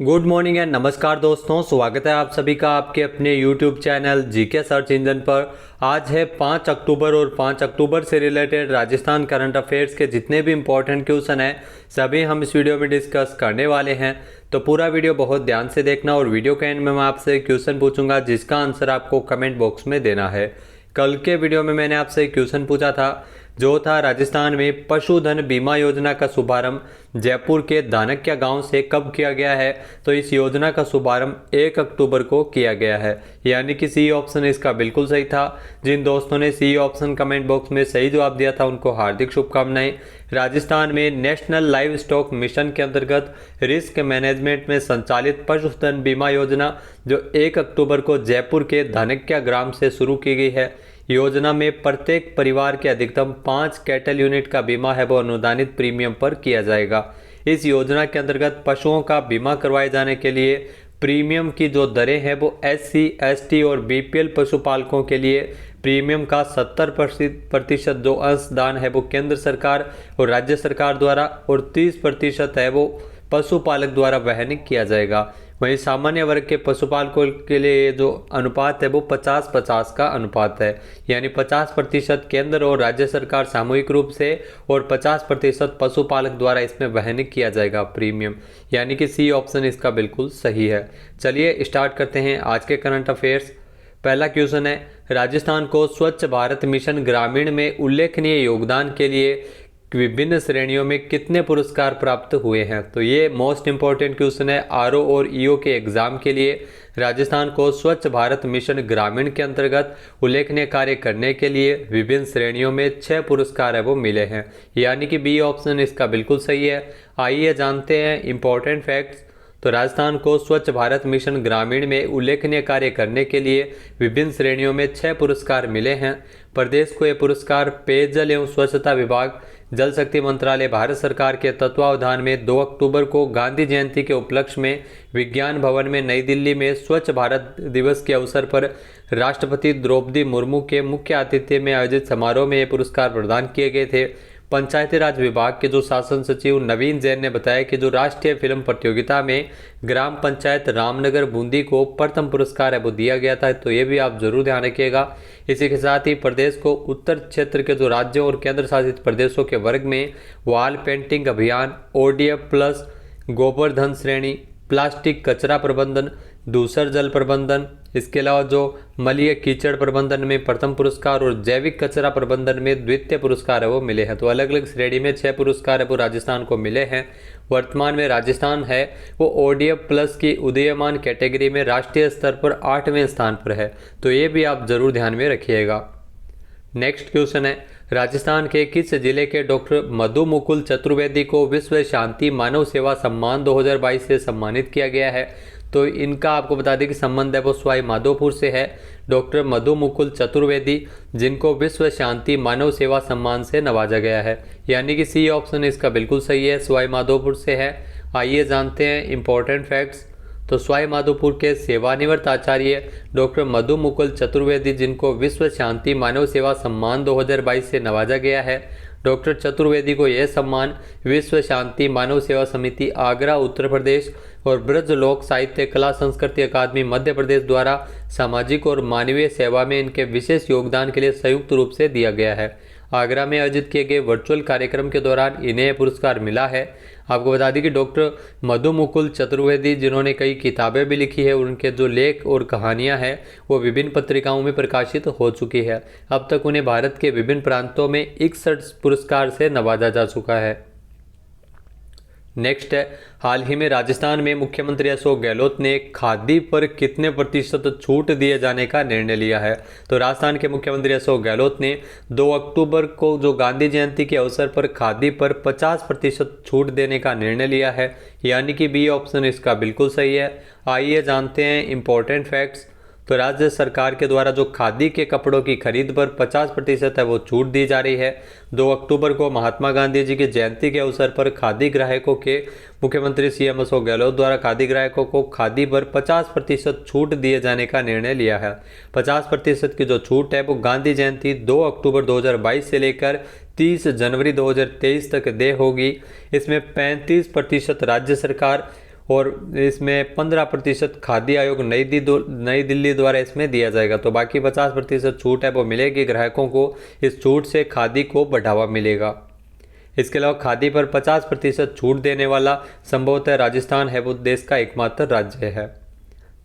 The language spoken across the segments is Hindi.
गुड मॉर्निंग एंड नमस्कार दोस्तों, स्वागत है आप सभी का आपके अपने YouTube channel GK search engine पर। आज है 5 अक्टूबर और 5 अक्टूबर से रिलेटेड राजस्थान करंट अफेयर्स के जितने भी इम्पोर्टेंट क्वेश्चन हैं सभी हम इस वीडियो में डिस्कस करने वाले हैं। तो पूरा वीडियो बहुत ध्यान से देखना और वीडियो के एंड में मैं आपसे क्वेश्चन पूछूंगा जिसका आंसर आपको कमेंट बॉक्स में देना है। कल के वीडियो में मैंने आपसे क्वेश्चन पूछा था जो था राजस्थान में पशुधन बीमा योजना का शुभारंभ जयपुर के दानक्या गांव से कब किया गया है। तो इस योजना का शुभारंभ 1 अक्टूबर को किया गया है, यानी कि सी ऑप्शन इसका बिल्कुल सही था। जिन दोस्तों ने सी ऑप्शन कमेंट बॉक्स में सही जवाब दिया था उनको हार्दिक शुभकामनाएं। राजस्थान में नेशनल लाइव स्टॉक मिशन के अंतर्गत रिस्क मैनेजमेंट में संचालित पशुधन बीमा योजना जो 1 अक्टूबर को जयपुर के दानक्या ग्राम से शुरू की गई है। योजना में प्रत्येक परिवार के अधिकतम 5 कैटल यूनिट का बीमा है वो अनुदानित प्रीमियम पर किया जाएगा। इस योजना के अंतर्गत पशुओं का बीमा करवाए जाने के लिए प्रीमियम की जो दरें हैं वो SC, ST और BPL पशुपालकों के लिए प्रीमियम का 70% जो अंशदान है वो केंद्र सरकार और राज्य सरकार द्वारा और 30% है वो पशुपालक द्वारा वहन किया जाएगा। वहीं सामान्य वर्ग के पशुपालकों के लिए जो अनुपात है वो 50-50 का अनुपात है, यानी 50% केंद्र और राज्य सरकार सामूहिक रूप से और 50% पशुपालक द्वारा इसमें वहन किया जाएगा प्रीमियम, यानी कि सी ऑप्शन इसका बिल्कुल सही है। चलिए स्टार्ट करते हैं आज के करंट अफेयर्स। पहला क्वेश्चन है, राजस्थान को स्वच्छ भारत मिशन ग्रामीण में उल्लेखनीय योगदान के लिए विभिन्न श्रेणियों में कितने पुरस्कार प्राप्त हुए हैं। तो ये मोस्ट इंपॉर्टेंट क्वेश्चन है RO और EO के एग्जाम के लिए। राजस्थान को स्वच्छ भारत मिशन ग्रामीण के अंतर्गत उल्लेखनीय कार्य करने के लिए विभिन्न श्रेणियों में 6 पुरस्कार है वो मिले हैं, यानी कि बी ऑप्शन इसका बिल्कुल सही है। आइए जानते हैं इंपॉर्टेंट फैक्ट्स। तो राजस्थान को स्वच्छ भारत मिशन ग्रामीण में उल्लेखनीय कार्य करने के लिए विभिन्न श्रेणियों में 6 पुरस्कार मिले हैं। प्रदेश को ये पुरस्कार पेयजल एवं स्वच्छता विभाग, जल शक्ति मंत्रालय भारत सरकार के तत्वावधान में 2 अक्टूबर को गांधी जयंती के उपलक्ष्य में विज्ञान भवन में नई दिल्ली में स्वच्छ भारत दिवस के अवसर पर राष्ट्रपति द्रौपदी मुर्मू के मुख्य आतिथ्य में आयोजित समारोह में ये पुरस्कार प्रदान किए गए थे। पंचायती राज विभाग के जो शासन सचिव नवीन जैन ने बताया कि जो राष्ट्रीय फिल्म प्रतियोगिता में ग्राम पंचायत रामनगर बूंदी को प्रथम पुरस्कार है वो दिया गया था, तो ये भी आप जरूर ध्यान रखिएगा। इसी के साथ ही प्रदेश को उत्तर क्षेत्र के जो राज्यों और केंद्र शासित प्रदेशों के वर्ग में वॉल पेंटिंग अभियान, ODF प्लस, गोबर श्रेणी, प्लास्टिक कचरा प्रबंधन, दूसर जल प्रबंधन, इसके अलावा जो मलय कीचड़ प्रबंधन में प्रथम पुरस्कार और जैविक कचरा प्रबंधन में द्वितीय पुरस्कार है वो मिले हैं। तो अलग अलग श्रेणी में 6 पुरस्कार है वो राजस्थान को मिले हैं। वर्तमान में राजस्थान है वो ODF प्लस की उदीयमान कैटेगरी में राष्ट्रीय स्तर पर 8वें स्थान पर है, तो ये भी आप जरूर ध्यान में रखिएगा। नेक्स्ट क्वेश्चन है, राजस्थान के किस जिले के डॉक्टर मधु मुकुल चतुर्वेदी को विश्व शांति मानव सेवा सम्मान 2022 से सम्मानित किया गया है। तो इनका आपको बता दें कि संबंध है वो सवाई माधोपुर से है। डॉक्टर मधु मुकुल चतुर्वेदी जिनको विश्व शांति मानव सेवा सम्मान से नवाजा गया है, यानी कि सी ऑप्शन इसका बिल्कुल सही है, सवाई माधोपुर से है। आइए जानते हैं इंपॉर्टेंट फैक्ट्स। तो सवाई माधोपुर के सेवानिवृत्त आचार्य डॉक्टर मधु मुकुल चतुर्वेदी जिनको विश्व शांति मानव सेवा सम्मान 2022 से नवाजा गया है। डॉक्टर चतुर्वेदी को यह सम्मान विश्व शांति मानव सेवा समिति आगरा उत्तर प्रदेश और ब्रज लोक साहित्य कला संस्कृति अकादमी मध्य प्रदेश द्वारा सामाजिक और मानवीय सेवा में इनके विशेष योगदान के लिए संयुक्त रूप से दिया गया है। आगरा में आयोजित किए गए वर्चुअल कार्यक्रम के दौरान इन्हें पुरस्कार मिला है। आपको बता दें कि डॉक्टर मधु मुकुल चतुर्वेदी जिन्होंने कई किताबें भी लिखी है, उनके जो लेख और कहानियां हैं वो विभिन्न पत्रिकाओं में प्रकाशित हो चुकी है। अब तक उन्हें भारत के विभिन्न प्रांतों में 61 पुरस्कार से नवाजा जा चुका है। नेक्स्ट है, हाल ही में राजस्थान में मुख्यमंत्री अशोक गहलोत ने खादी पर कितने प्रतिशत छूट दिए जाने का निर्णय लिया है। तो राजस्थान के मुख्यमंत्री अशोक गहलोत ने 2 अक्टूबर को जो गांधी जयंती के अवसर पर खादी पर 50% छूट देने का निर्णय लिया है, यानी कि बी ऑप्शन इसका बिल्कुल सही है। आइए जानते हैं इंपॉर्टेंट फैक्ट्स। तो राज्य सरकार के द्वारा जो खादी के कपड़ों की खरीद पर 50% है वो छूट दी जा रही है। 2 अक्टूबर को महात्मा गांधी जी की जयंती के अवसर पर खादी ग्राहकों के मुख्यमंत्री CM अशोक गहलोत द्वारा खादी ग्राहकों को खादी पर 50% छूट दिए जाने का निर्णय लिया है। 50% की जो छूट है वो गांधी जयंती 2 अक्टूबर 2022 से लेकर 30 जनवरी 2023 तक देय होगी। इसमें 35% राज्य सरकार और इसमें 15% खाद्य आयोग नई दिल्ली द्वारा इसमें दिया जाएगा। तो बाकी 50% छूट है वो मिलेगी ग्राहकों को। इस छूट से खादी को बढ़ावा मिलेगा। इसके अलावा खादी पर 50% छूट देने वाला संभवतः राजस्थान है वो देश का एकमात्र राज्य है।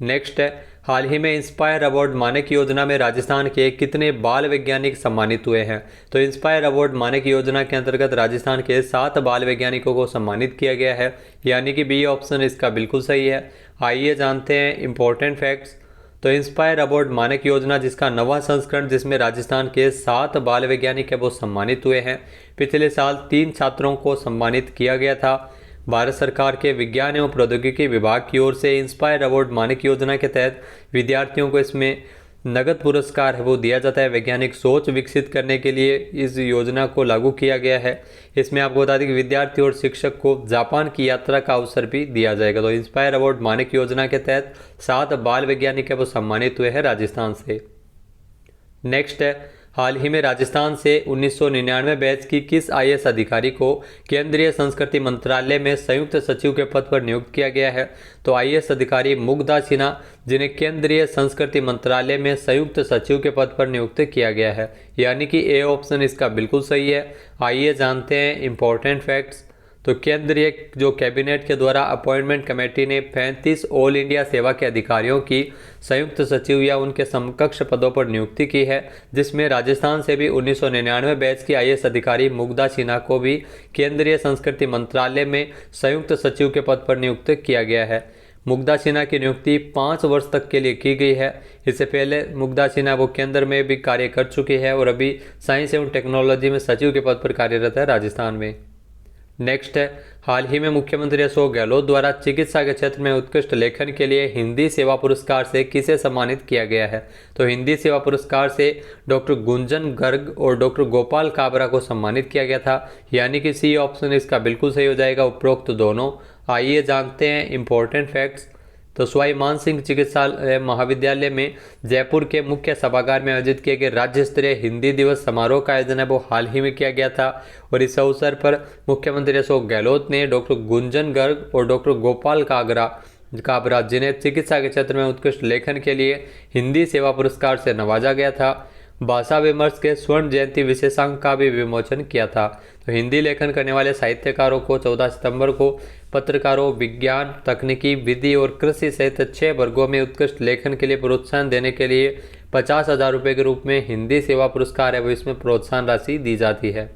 नेक्स्ट है, हाल ही में इंस्पायर अवार्ड मानक योजना में राजस्थान के कितने बाल वैज्ञानिक सम्मानित हुए हैं? तो इंस्पायर अवार्ड मानक योजना के अंतर्गत राजस्थान के 7 बाल वैज्ञानिकों को सम्मानित किया गया है, यानी कि बी ऑप्शन इसका बिल्कुल सही है। आइए जानते हैं इंपॉर्टेंट फैक्ट्स। तो इंस्पायर अवार्ड मानक योजना जिसका नवा संस्करण जिसमें राजस्थान के 7 बाल वैज्ञानिक है वो सम्मानित हुए हैं। पिछले साल 3 छात्रों को सम्मानित किया गया था। भारत सरकार के विज्ञान एवं प्रौद्योगिकी विभाग की ओर से इंस्पायर अवार्ड मानक योजना के तहत विद्यार्थियों को इसमें नगद पुरस्कार है वो दिया जाता है। वैज्ञानिक सोच विकसित करने के लिए इस योजना को लागू किया गया है। इसमें आपको बता दें कि विद्यार्थी और शिक्षक को जापान की यात्रा का अवसर भी दिया जाएगा। तो इंस्पायर अवार्ड मानक योजना के तहत 7 बाल वैज्ञानिक है वो सम्मानित हुए हैं राजस्थान से। नेक्स्ट है, हाल ही में राजस्थान से 1999 बैच की किस आईएएस अधिकारी को केंद्रीय संस्कृति मंत्रालय में संयुक्त सचिव के पद पर नियुक्त किया गया है? तो आईएएस अधिकारी मुग्धा सिन्हा, जिन्हें केंद्रीय संस्कृति मंत्रालय में संयुक्त सचिव के पद पर नियुक्त किया गया है, यानी कि ए ऑप्शन इसका बिल्कुल सही है। आइए जानते हैं इंपॉर्टेंट फैक्ट्स। तो केंद्रीय जो कैबिनेट के द्वारा अपॉइंटमेंट कमेटी ने 35 ऑल इंडिया सेवा के अधिकारियों की संयुक्त सचिव या उनके समकक्ष पदों पर नियुक्ति की है, जिसमें राजस्थान से भी 1999 बैच की आईएएस अधिकारी मुग्धा सिन्हा को भी केंद्रीय संस्कृति मंत्रालय में संयुक्त सचिव के पद पर नियुक्त किया गया है। मुग्धा सिन्हा की नियुक्ति 5 वर्ष तक के लिए की गई है। इससे पहले मुग्धा सिन्हा वो केंद्र में भी कार्य कर चुकी है और अभी साइंस एवं टेक्नोलॉजी में सचिव के पद पर कार्यरत है राजस्थान में। नेक्स्ट है, हाल ही में मुख्यमंत्री अशोक गहलोत द्वारा चिकित्सा के क्षेत्र में उत्कृष्ट लेखन के लिए हिंदी सेवा पुरस्कार से किसे सम्मानित किया गया है? तो हिंदी सेवा पुरस्कार से डॉक्टर गुंजन गर्ग और डॉक्टर गोपाल काबरा को सम्मानित किया गया था, यानी कि सी ऑप्शन इसका बिल्कुल सही हो जाएगा, उपरोक्त दोनों। आइए जानते हैं इंपॉर्टेंट फैक्ट्स। तो सवाई मानसिंह चिकित्सालय महाविद्यालय में जयपुर के मुख्य सभागार में आयोजित किए गए राज्य स्तरीय हिंदी दिवस समारोह का आयोजन है वो हाल ही में किया गया था और इस अवसर पर मुख्यमंत्री अशोक गहलोत ने डॉक्टर गुंजन गर्ग और डॉक्टर गोपाल काबरा, जिन्हें चिकित्सा के क्षेत्र में उत्कृष्ट लेखन के लिए हिंदी सेवा पुरस्कार से नवाजा गया था, भाषा विमर्श के स्वर्ण जयंती विशेषांक का भी विमोचन किया था। तो हिंदी लेखन करने वाले साहित्यकारों को 14 सितंबर को पत्रकारों, विज्ञान, तकनीकी, विधि और कृषि सहित 6 वर्गों में उत्कृष्ट लेखन के लिए प्रोत्साहन देने के लिए 50,000 रुपये के रूप में हिंदी सेवा पुरस्कार है वो इसमें प्रोत्साहन राशि दी जाती है।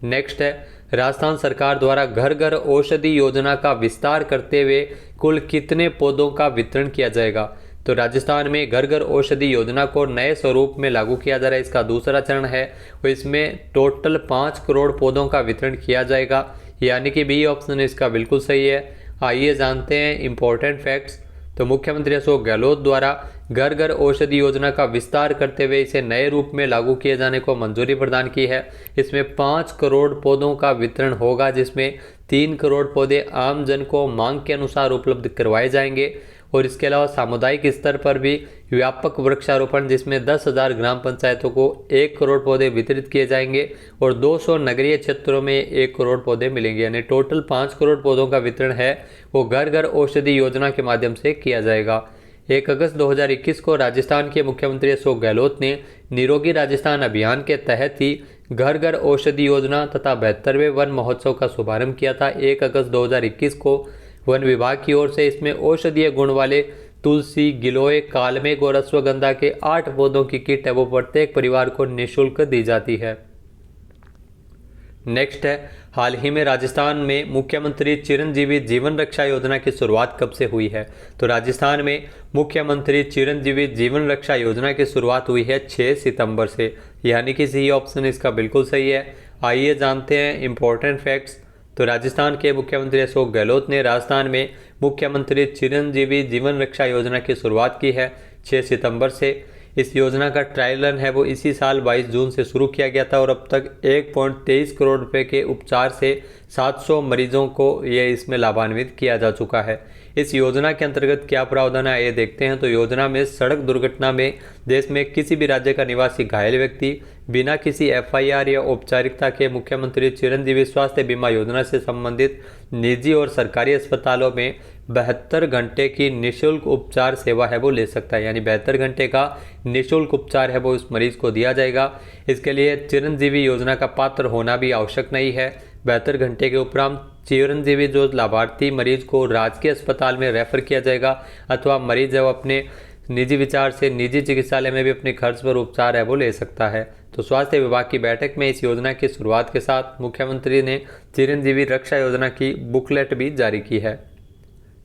नेक्स्ट है, राजस्थान सरकार द्वारा घर घर औषधि योजना का विस्तार करते हुए कुल कितने पौधों का वितरण किया जाएगा? तो राजस्थान में घर घर औषधि योजना को नए स्वरूप में लागू किया जा रहा है। इसका दूसरा चरण है और इसमें टोटल 5 करोड़ पौधों का वितरण किया जाएगा, यानी कि बी ऑप्शन इसका बिल्कुल सही है। आइए जानते हैं इंपॉर्टेंट फैक्ट्स। तो मुख्यमंत्री अशोक गहलोत द्वारा घर घर औषधि योजना का विस्तार करते हुए इसे नए रूप में लागू किए जाने को मंजूरी प्रदान की है। इसमें 5 करोड़ पौधों का वितरण होगा, जिसमें 3 करोड़ पौधे आम जन को मांग के अनुसार उपलब्ध करवाए जाएंगे और इसके अलावा सामुदायिक स्तर पर भी व्यापक वृक्षारोपण, जिसमें 10,000 ग्राम पंचायतों को 1 करोड़ पौधे वितरित किए जाएंगे और 200 नगरीय क्षेत्रों में 1 करोड़ पौधे मिलेंगे, यानी टोटल 5 करोड़ पौधों का वितरण है वो घर घर औषधि योजना के माध्यम से किया जाएगा। 1 अगस्त 2021 को राजस्थान के मुख्यमंत्री अशोक गहलोत ने निरोगी राजस्थान अभियान के तहत ही घर घर औषधि योजना तथा 72वें वन महोत्सव का शुभारंभ किया था। 1 अगस्त 2021 को वन विभाग की ओर से इसमें औषधीय गुण वाले तुलसी, गिलोय, कालमेघ और अश्वगंधा के 8 पौधों की किट है वो प्रत्येक परिवार को निःशुल्क दी जाती है। नेक्स्ट है, हाल ही में राजस्थान में मुख्यमंत्री चिरंजीवी जीवन रक्षा योजना की शुरुआत कब से हुई है? तो राजस्थान में मुख्यमंत्री चिरंजीवी जीवन रक्षा योजना की शुरुआत हुई है 6 सितंबर से, यानी कि सी ऑप्शन इसका बिल्कुल सही है। आइए जानते हैं इंपॉर्टेंट फैक्ट्स। तो राजस्थान के मुख्यमंत्री अशोक गहलोत ने राजस्थान में मुख्यमंत्री चिरंजीवी जीवन रक्षा योजना की शुरुआत की है 6 सितंबर से। इस योजना का ट्रायल रन है वो इसी साल 22 जून से शुरू किया गया था और अब तक 1.23 करोड़ रुपए के उपचार से 700 मरीजों को ये इसमें लाभान्वित किया जा चुका है। इस योजना के अंतर्गत क्या प्रावधान है ये देखते हैं। तो योजना में सड़क दुर्घटना में देश में किसी भी राज्य का निवासी घायल व्यक्ति बिना किसी एफआईआर या औपचारिकता के मुख्यमंत्री चिरंजीवी स्वास्थ्य बीमा योजना से संबंधित निजी और सरकारी अस्पतालों में 72 घंटे की निःशुल्क उपचार सेवा है वो ले सकता है। यानी 72 घंटे का निःशुल्क उपचार है वो उस मरीज को दिया जाएगा। इसके लिए चिरंजीवी योजना का पात्र होना भी आवश्यक नहीं है। 72 घंटे के उपरांत चिरंजीवी जो लाभार्थी मरीज को राजकीय अस्पताल में रेफर किया जाएगा अथवा मरीज है वो अपने निजी विचार से निजी चिकित्सालय में भी अपने खर्च पर उपचार है वो ले सकता है। तो स्वास्थ्य विभाग की बैठक में इस योजना की शुरुआत के साथ मुख्यमंत्री ने चिरंजीवी रक्षा योजना की बुकलेट भी जारी की है।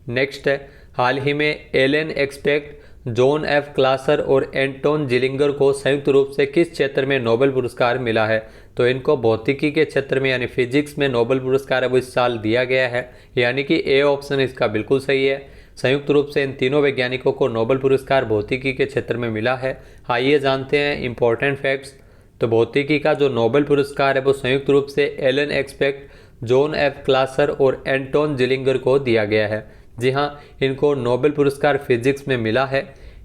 नेक्स्ट है, हाल ही में एलन एक्सपेक्ट, जॉन एफ क्लासर और एंटोन जिलिंगर को संयुक्त रूप से किस क्षेत्र में नोबेल पुरस्कार मिला है? तो इनको भौतिकी के क्षेत्र में यानी फिजिक्स में नोबेल पुरस्कार है वो इस साल दिया गया है। यानी कि ए ऑप्शन इसका बिल्कुल सही है। संयुक्त रूप से इन तीनों वैज्ञानिकों को नोबेल पुरस्कार भौतिकी के क्षेत्र में मिला है। आइए जानते हैं इंपॉर्टेंट फैक्ट्स। तो भौतिकी का जो नोबेल पुरस्कार है वो संयुक्त रूप से एलन एक्सपेक्ट, जॉन एफ क्लासर और एंटोन जिलिंगर को दिया गया है। जी हाँ, इनको नोबेल पुरस्कार फिजिक्स में मिला है।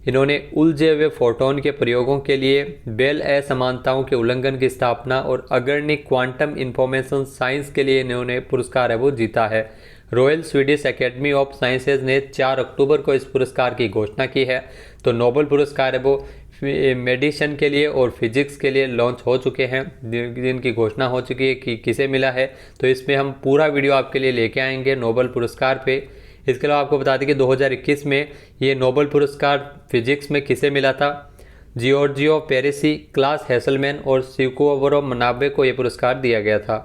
इन्होंने उलझे हुए फोटोन के प्रयोगों के लिए बेल असमानताओं के उल्लंघन की स्थापना और अग्रणी क्वांटम इंफॉर्मेशन साइंस के लिए इन्होंने पुरस्कार है वो जीता है। Royal Swedish academy of sciences ने 4 अक्टूबर को इस पुरस्कार की घोषणा की है। तो नोबेल पुरस्कार है वो मेडिसिन के लिए और फिजिक्स के लिए लॉन्च हो चुके हैं, जिनकी घोषणा हो चुकी है कि किसे मिला है। तो इसमें हम पूरा वीडियो आपके लिए लेके आएंगे नोबेल पुरस्कार पे। इसके अलावा आपको बता दें कि 2021 में ये नोबेल पुरस्कार फिजिक्स में किसे मिला था? जियोर्जियो पेरेसी, क्लास हेसलमैन और सिकोवरो मनाबे को ये पुरस्कार दिया गया था।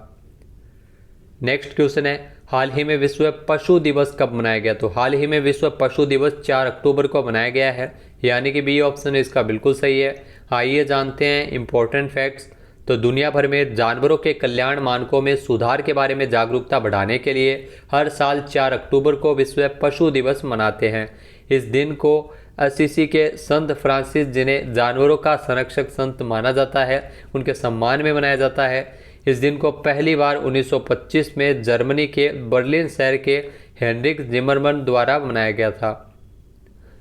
नेक्स्ट क्वेश्चन है, हाल ही में विश्व पशु दिवस कब मनाया गया? तो हाल ही में विश्व पशु दिवस 4 अक्टूबर को मनाया गया है। यानी कि बी ऑप्शन इसका बिल्कुल सही है। आइए जानते हैं इंपॉर्टेंट फैक्ट्स। तो दुनिया भर में जानवरों के कल्याण मानकों में सुधार के बारे में जागरूकता बढ़ाने के लिए हर साल 4 अक्टूबर को विश्व पशु दिवस मनाते हैं। इस दिन को असीसी के संत फ्रांसिस, जिन्हें जानवरों का संरक्षक संत माना जाता है, उनके सम्मान में मनाया जाता है। इस दिन को पहली बार 1925 में जर्मनी के बर्लिन शहर के हेनरिक जिमरमन द्वारा मनाया गया था।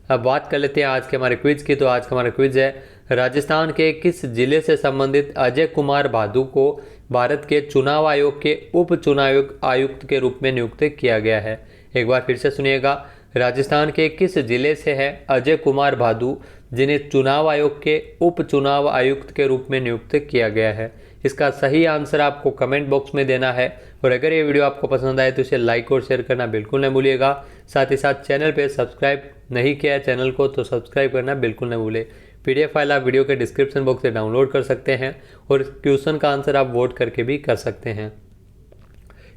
अब बात कर लेते हैं आज के हमारे क्विज की। तो आज का हमारा क्विज है, राजस्थान के किस जिले से संबंधित अजय कुमार भादु को भारत के चुनाव आयोग के उप चुनाव आयुक्त के रूप में नियुक्त किया गया है? एक बार फिर से सुनिएगा, राजस्थान के किस जिले से है अजय कुमार भादु, जिन्हें चुनाव आयोग के उप चुनाव आयुक्त के रूप में नियुक्त किया गया है? इसका सही आंसर आपको कमेंट बॉक्स में देना है। और अगर ये वीडियो आपको पसंद आए तो इसे लाइक और शेयर करना बिल्कुल न भूलिएगा। साथ ही साथ चैनल पे सब्सक्राइब नहीं किया है चैनल को तो सब्सक्राइब करना बिल्कुल न भूलें। PDF फाइल आप वीडियो के डिस्क्रिप्शन बॉक्स से डाउनलोड कर सकते हैं और क्वेश्चन का आंसर आप वोट करके भी कर सकते हैं।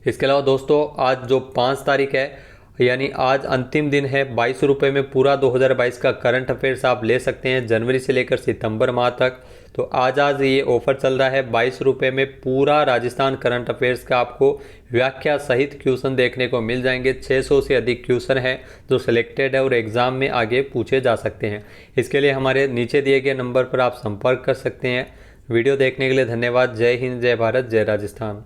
इसके अलावा दोस्तों, आज जो 5 तारीख है यानी आज अंतिम दिन है, 22 रुपये में पूरा 2022 का करंट अफेयर्स आप ले सकते हैं जनवरी से लेकर सितंबर माह तक। तो आज ये ऑफर चल रहा है, 22 रुपये में पूरा राजस्थान करंट अफेयर्स का आपको व्याख्या सहित क्वेश्चन देखने को मिल जाएंगे। 600 से अधिक क्वेश्चन है जो सिलेक्टेड है और एग्जाम में आगे पूछे जा सकते हैं। इसके लिए हमारे नीचे दिए गए नंबर पर आप संपर्क कर सकते हैं। वीडियो देखने के लिए धन्यवाद। जय हिंद, जय भारत, जय राजस्थान।